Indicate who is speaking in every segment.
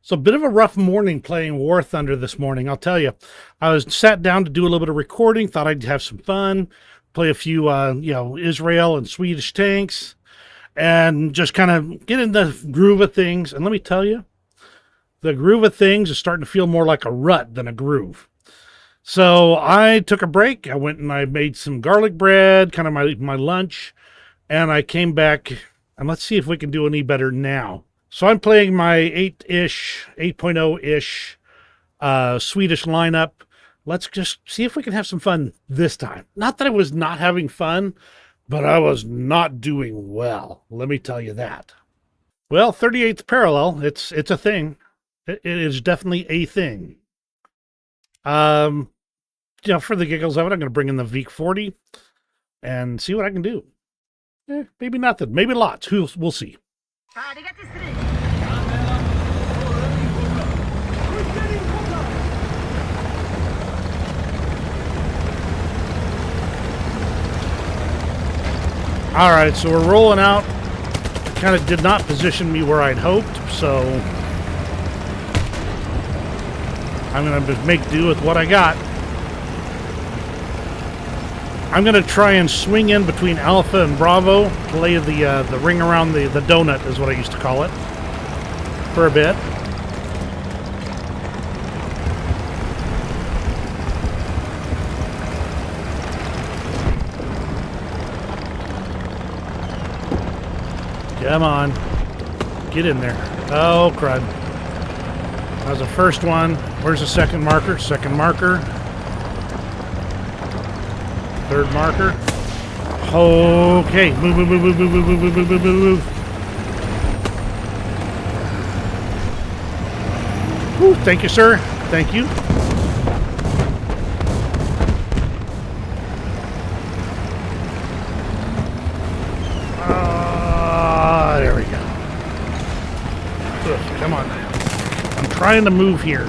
Speaker 1: So a bit of a rough morning playing War Thunder this morning, I'll tell you. I was sat down to do a little bit of recording, thought I'd have some fun, play a few, Israel and Swedish tanks, and just kind of get in the groove of things. And let me tell you, the groove of things is starting to feel more like a rut than a groove. So I took a break. I went and I made some garlic bread, kind of my lunch, and I came back, and let's see if we can do any better now. So I'm playing my 8.0-ish Swedish lineup. Let's just see if we can have some fun this time. Not that I was not having fun, but I was not doing well. Let me tell you that. Well, 38th parallel, it's a thing. It is definitely a thing. For the giggles of it, I'm going to bring in the VEEK 40 and see what I can do. Maybe nothing, maybe lots. We'll see. All right, so we're rolling out. It kind of did not position me where I'd hoped, so I'm going to make do with what I got. I'm going to try and swing in between Alpha and Bravo, play the ring around the donut is what I used to call it, for a bit. Come on. Get in there. Oh, crud. That was the first one. Where's the second marker? Second marker. Third marker. Okay. Move. Whew, thank you, sir. Thank you. There we go. Ugh, come on. I'm trying to move here.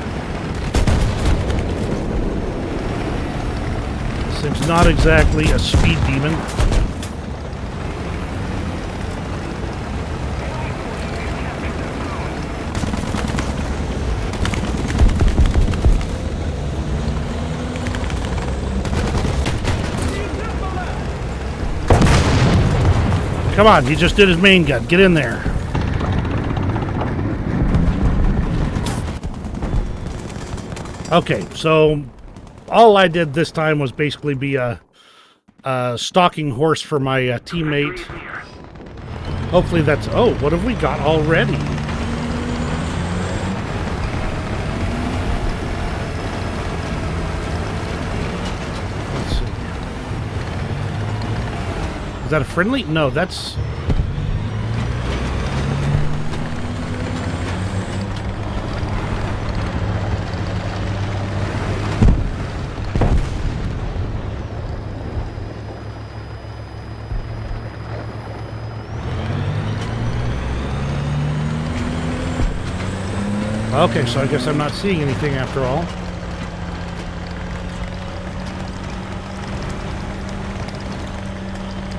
Speaker 1: This thing's not exactly a speed demon. Come on, he just did his main gun. Get in there. Okay, so all I did this time was basically be a stalking horse for my teammate. Hopefully that's... Oh, what have we got already? Let's see. Is that a friendly? No, that's... Okay, so I guess I'm not seeing anything after all.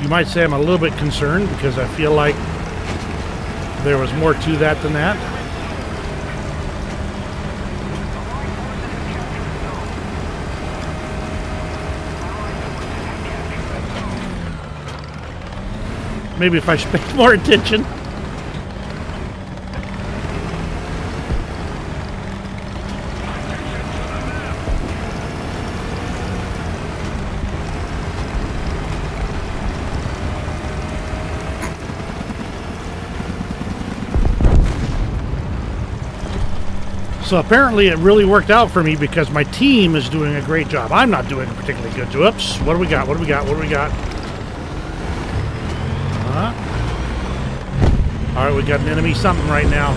Speaker 1: You might say I'm a little bit concerned because I feel like there was more to that than that. Maybe if I should pay more attention. So apparently it really worked out for me because my team is doing a great job. I'm not doing a particularly good job. Whoops. What do we got? What do we got? What do we got? All right, we got an enemy something right now.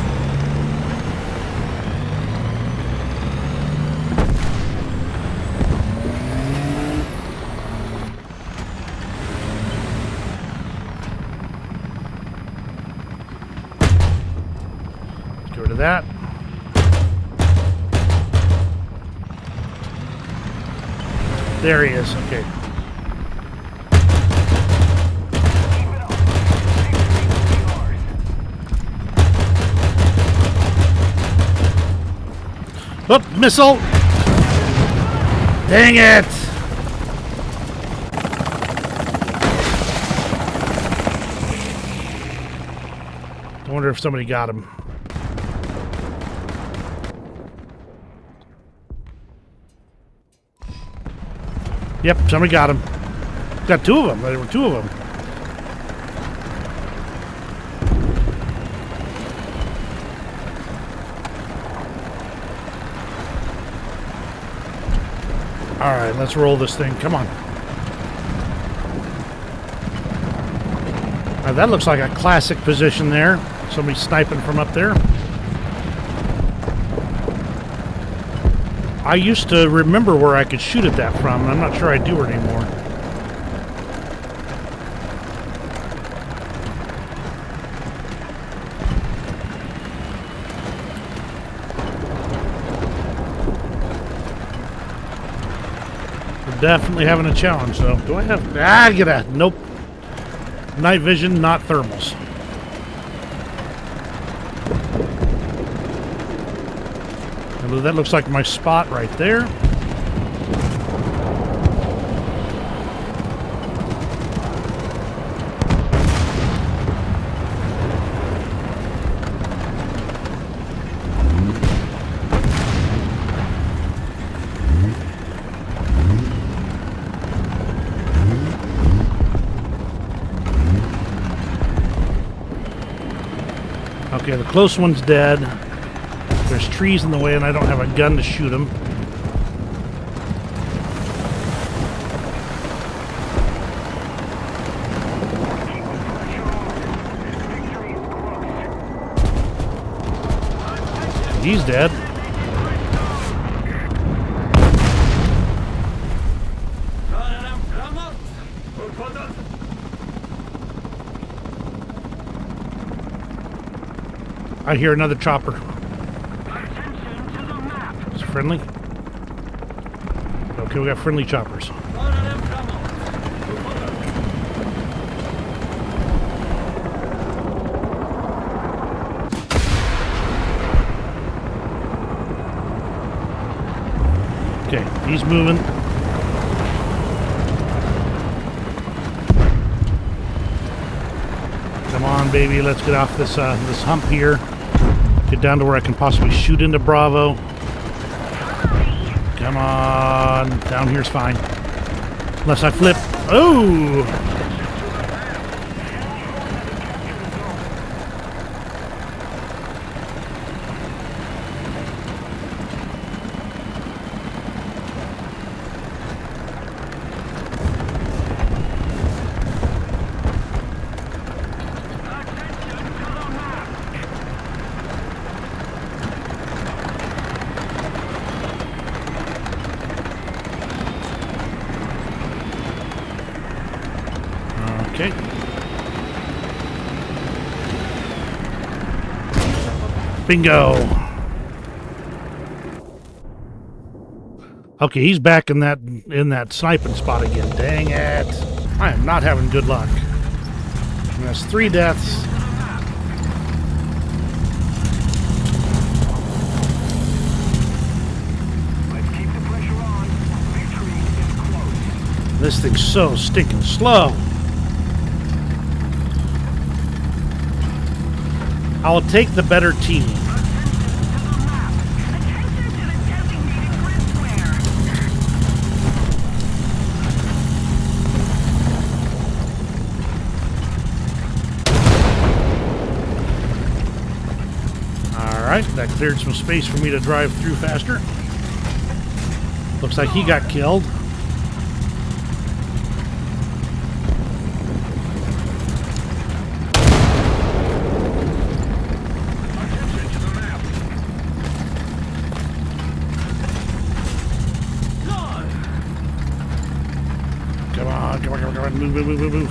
Speaker 1: Let's get rid of that. There he is. Okay. Oh, missile! Dang it! I wonder if somebody got him. Yep, somebody got him. Got two of them. There were two of them. All right, let's roll this thing. Come on. Now, that looks like a classic position there. Somebody sniping from up there. I used to remember where I could shoot at that from, and I'm not sure I do anymore. We're definitely having a challenge, though. Do I have... get that. Nope. Night vision, not thermals. That looks like my spot right there. Okay, the close one's dead. There's trees in the way and I don't have a gun to shoot them. He's dead. I hear another chopper. Is it friendly? Okay, we got friendly choppers. Okay, he's moving. Come on, baby, let's get off this this hump here. Get down to where I can possibly shoot into Bravo. Come on, down here's fine. Unless I flip. Oh! Okay. Bingo. Okay, he's back in that sniping spot again. Dang it. I am not having good luck. And that's 3 deaths. This thing's so stinking slow. I'll take the better team. Alright, that cleared some space for me to drive through faster. Looks like he got killed. Come on, move.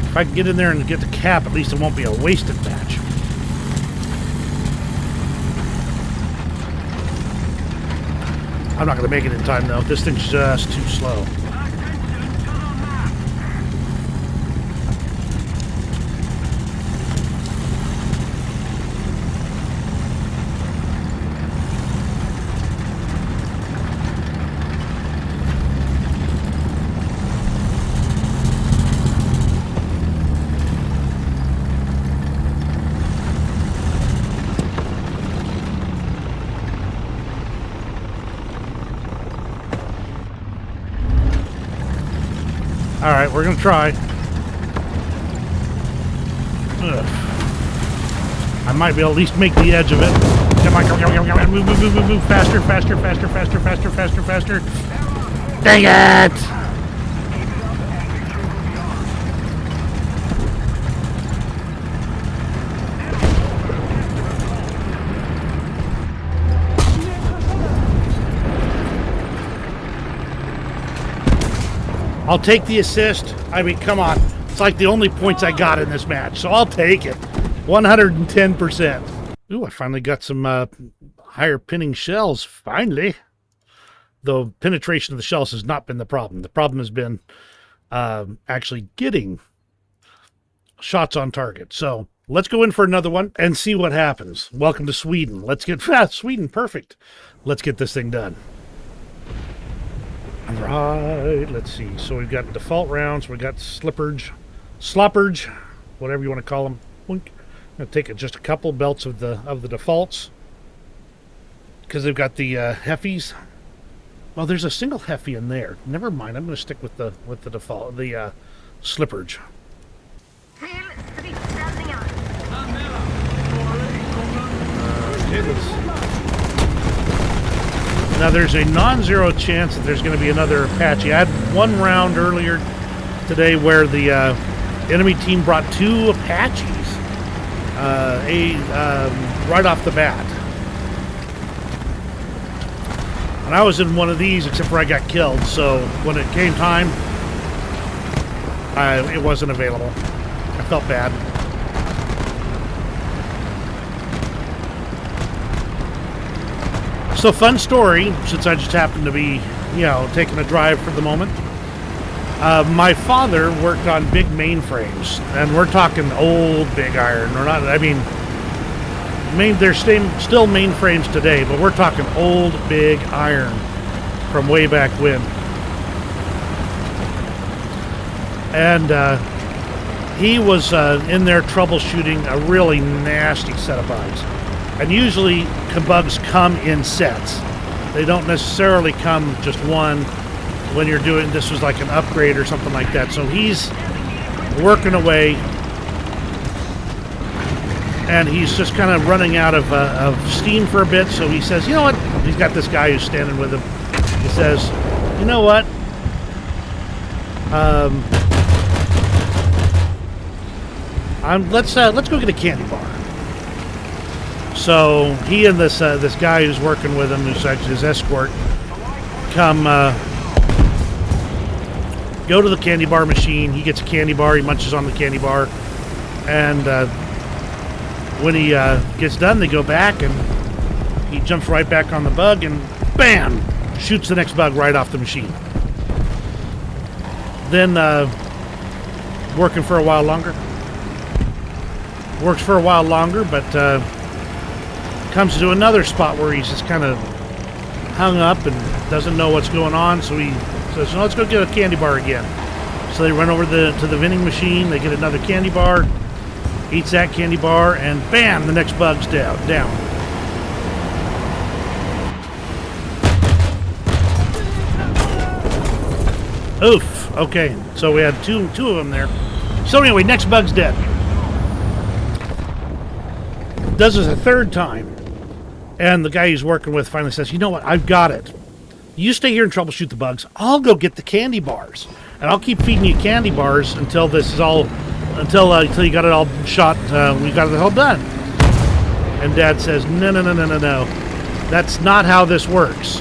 Speaker 1: If I can get in there and get the cap, at least it won't be a wasted match. I'm not going to make it in time, though. This thing's just too slow. All right, we're going to try. Ugh. I might be able to at least make the edge of it. Come on, come on, move, move, move, move, move. Faster, faster, faster, faster, faster, faster, faster. Dang it! I'll take the assist. I mean, come on. It's like the only points I got in this match, so I'll take it. 110%. Ooh, I finally got some higher pinning shells, finally. Though penetration of the shells has not been the problem. The problem has been actually getting shots on target. So let's go in for another one and see what happens. Welcome to Sweden. Let's get Sweden, perfect. Let's get this thing done. Right, let's see. So we've got default rounds. We've got sloppage, whatever you want to call them. I'm going to take just a couple belts of the defaults because they've got the heffies. Well, there's a single heffy in there. Never mind. I'm going to stick with the default, the slippage. Okay, let's. Now, there's a non-zero chance that there's going to be another Apache. I had one round earlier today where the enemy team brought two Apaches right off the bat. And I was in one of these, except for I got killed. So when it came time, it wasn't available. I felt bad. So fun story, since I just happened to be, taking a drive for the moment. My father worked on big mainframes, and we're talking old big iron. We're not, I mean, there's still mainframes today, but we're talking old big iron from way back when. And he was in there troubleshooting a really nasty set of bugs. And usually bugs come in sets. They don't necessarily come just one when you're doing, this was like an upgrade or something like that. So he's working away and he's just kind of running out of steam for a bit. So he says, you know what? He's got this guy who's standing with him. He says, you know what? Let's go get a candy bar. So he and this guy who's working with him, who's actually his escort, come go to the candy bar machine. He gets a candy bar. He munches on the candy bar, and when he gets done, they go back, and he jumps right back on the bug, and bam, shoots the next bug right off the machine. Then working for a while longer. Works for a while longer, but comes to another spot where he's just kind of hung up and doesn't know what's going on. So he says, no, let's go get a candy bar again. So they run over to the vending machine. They get another candy bar, eats that candy bar, and bam, the next bug's down. Oof. Okay, so we had two of them there. So anyway, next bug's dead. Does this a third time. And the guy he's working with finally says, you know what, I've got it. You stay here and troubleshoot the bugs. I'll go get the candy bars. And I'll keep feeding you candy bars until this is all, until you got it all shot, we got it all done. And Dad says, no. That's not how this works.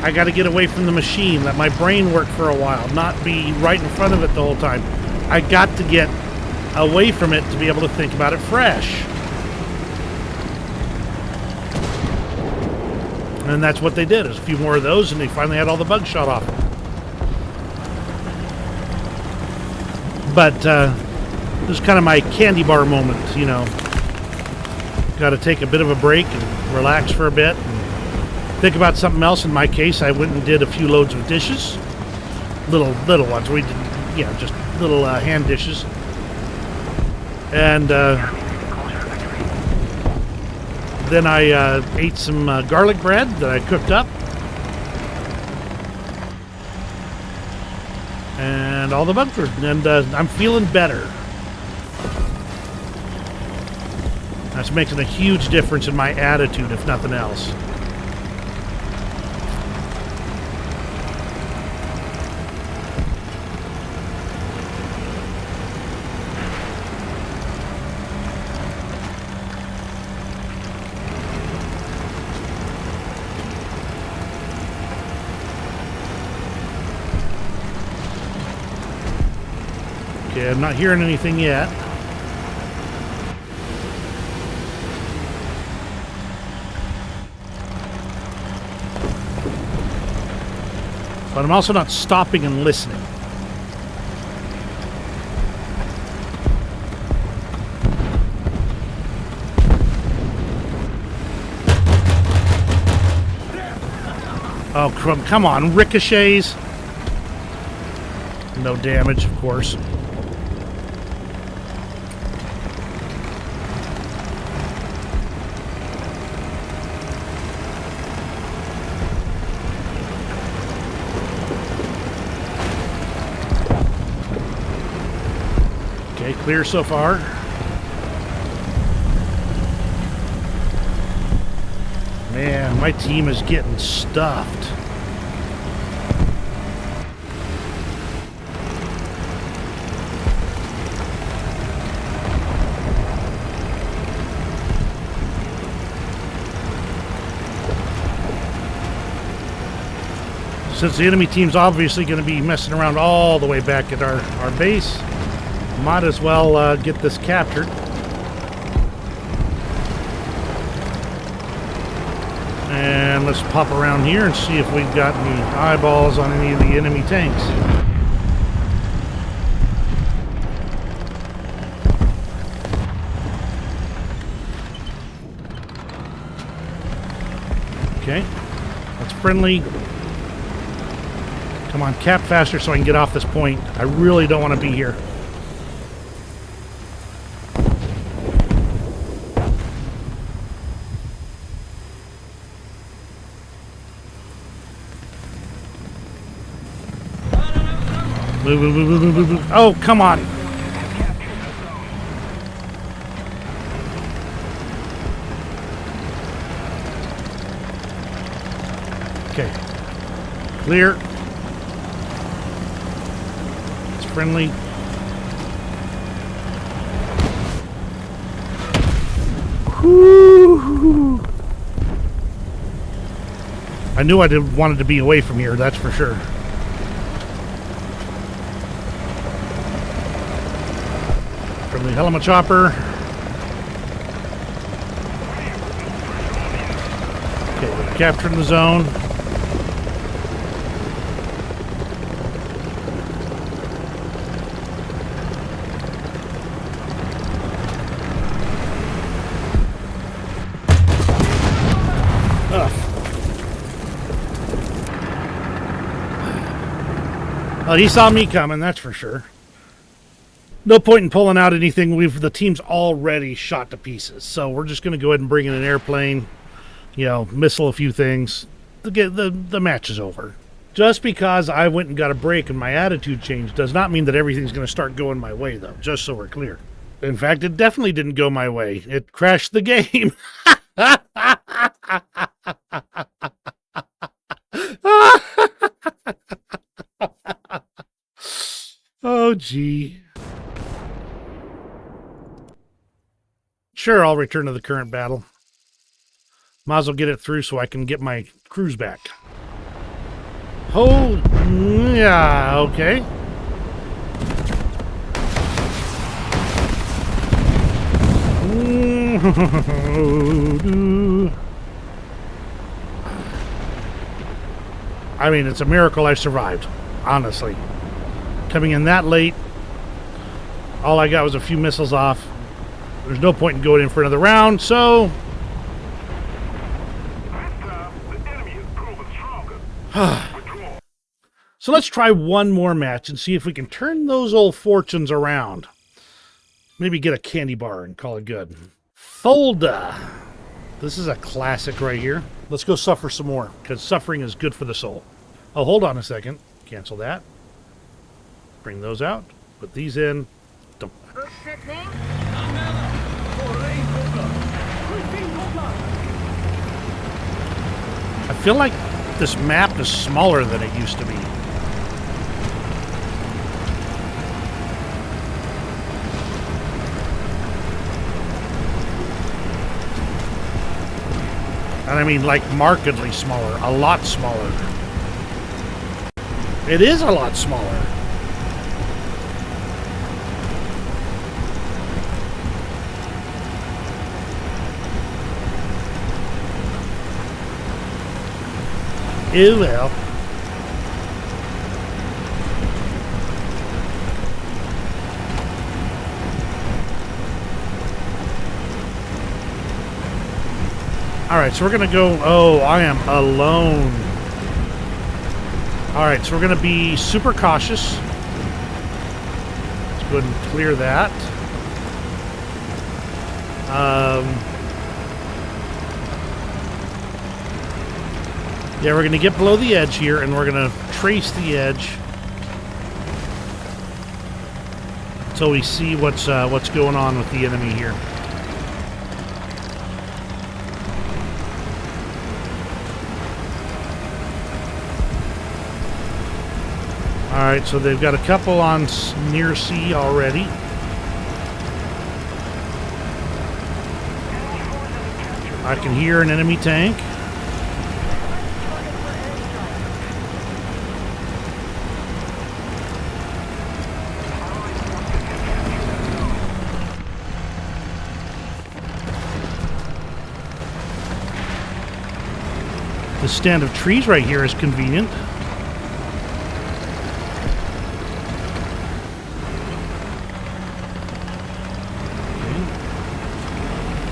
Speaker 1: I got to get away from the machine, let my brain work for a while, not be right in front of it the whole time. I got to get away from it to be able to think about it fresh. And that's what they did. There's a few more of those, and they finally had all the bugs shot off. But this is kind of my candy bar moment, you know. Got to take a bit of a break and relax for a bit. And think about something else. In my case, I went and did a few loads of dishes. Little ones. We did, just little hand dishes. And then I ate some garlic bread that I cooked up. And all the bugs were, and I'm feeling better. That's making a huge difference in my attitude, if nothing else. Okay, I'm not hearing anything yet. But I'm also not stopping and listening. Oh, come on, ricochets. No damage, of course. Okay, clear so far. Man, my team is getting stuffed. Since the enemy team's obviously going to be messing around all the way back at our base, might as well get this captured. And let's pop around here and see if we've got any eyeballs on any of the enemy tanks. Okay, that's friendly. Come on, cap faster so I can get off this point. I really don't want to be here. Move. Oh, come on. Okay. Clear. It's friendly. Whoo. I knew I wanted to be away from here, that's for sure. Friendly Helmet chopper. Okay, we're capturing the zone. Well, he saw me coming, that's for sure. No point in pulling out anything. The team's already shot to pieces. So we're just going to go ahead and bring in an airplane, missile a few things. The match is over. Just because I went and got a break and my attitude changed does not mean that everything's going to start going my way, though, just so we're clear. In fact, it definitely didn't go my way. It crashed the game. Oh, gee. Sure, I'll return to the current battle. Might as well get it through so I can get my crews back. Oh, yeah, okay. I mean, it's a miracle I survived, honestly. Coming in that late, all I got was a few missiles off. There's no point in going in for another round, so... So let's try one more match and see if we can turn those old fortunes around. Maybe get a candy bar and call it good. Folda. This is a classic right here. Let's go suffer some more, because suffering is good for the soul. Oh, hold on a second. Cancel that. Bring those out. Put these in. Don't. I feel like this map is smaller than it used to be. And I mean, like, markedly smaller. A lot smaller. It is a lot smaller. Ew, well. Alright, so we're going to go... Oh, I am alone. Alright, so we're going to be super cautious. Let's go ahead and clear that. Yeah, we're going to get below the edge here, and we're going to trace the edge until we see what's going on with the enemy here. Alright, so they've got a couple on near sea already. I can hear an enemy tank. The stand of trees right here is convenient.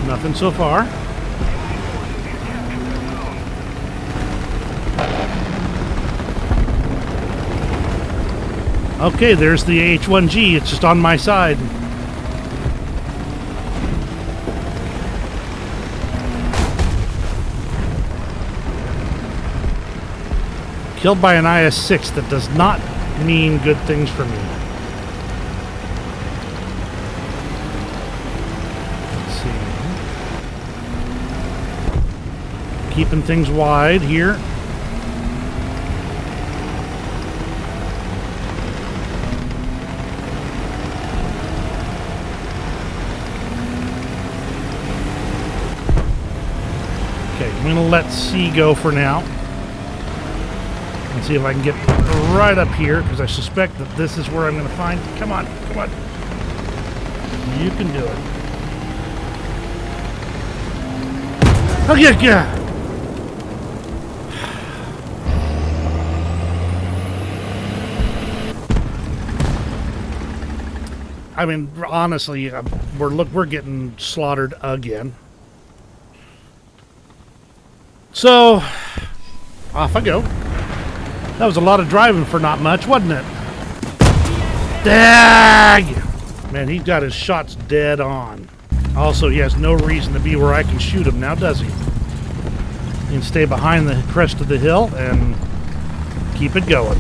Speaker 1: Nothing so far. Okay, there's the AH-1G. It's just on my side. Killed by an IS-6. That does not mean good things for me. Keeping things wide here. Okay, I'm going to let C go for now. And see if I can get right up here, because I suspect that this is where I'm going to find... Come on, come on. You can do it. Oh, yeah, yeah. I mean, honestly, we're getting slaughtered again. So, off I go. That was a lot of driving for not much, wasn't it? Dag! Man, he's got his shots dead on. Also, he has no reason to be where I can shoot him now, does he? He can stay behind the crest of the hill and keep it going.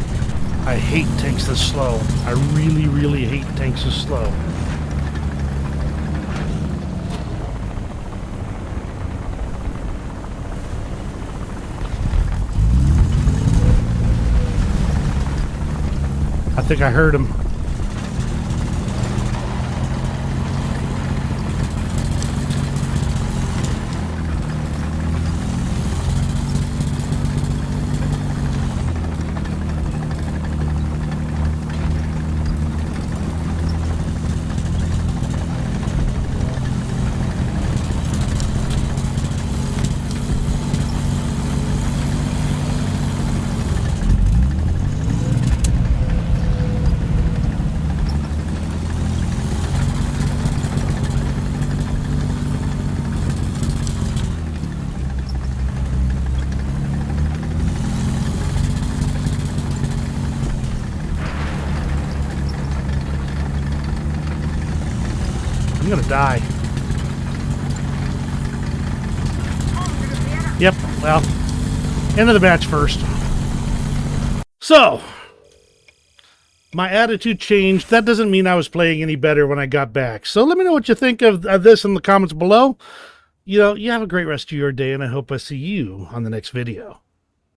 Speaker 1: I hate tanks this slow. I really, really hate tanks this slow. I think I heard him. I'm gonna die. Yep, well, end of the match first. So, my attitude changed. That doesn't mean I was playing any better when I got back. So let me know what you think of this in the comments below. You have a great rest of your day, and I hope I see you on the next video.